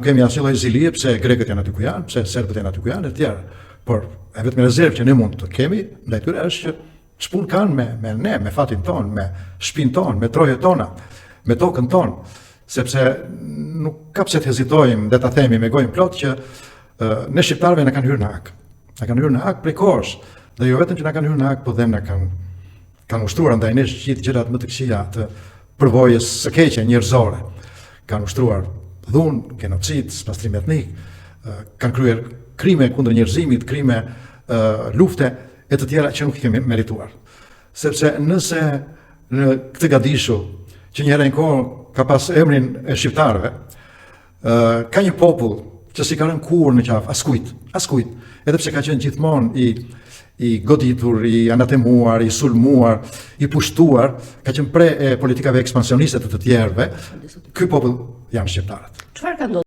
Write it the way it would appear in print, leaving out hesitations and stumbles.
Kemi asnjë lloj zilie pse grekët janë aty ku janë, pse serbët janë aty ku janë e tjerë. Por e vetëm rezervë që ne mund të kemi ndaj tyre është që ç'punë kanë me ne, me fatin ton, me shtëpinë ton, me trojet tona, me tokën ton, sepse nuk ka pse të hezitojmë dhe ta themi me gojën plot që ne shqiptarëve na kanë hyrë në hak. Na kanë hyrë në hak prej kohësh, dhe jo vetëm që na kanë hyrë në hak, por dhe na kanë ushtruar ndaj nesh gjithë gjërat më të këqija të përvojës së keqe njerëzore. Kanë ushtruar dhunë, genocid, pastrim etnik, kanë kryer krime kundër njerëzimit, krime lufte e të tjera që nuk i kemi merituar. Sepse nëse në këtë gadishu që një herë në kohë ka pas emrin e shqiptarëve, ka një popull që si ka rënë kurrë në qafë, askujt, edhe pse ka qenë gjithmonë i goditur, i anatemuar, i sulmuar, i pushtuar, ka qenë pre e politikave ekspansioniste të tjerëve, ky popull janë shqiptarët. Çfarë ka ndodhur?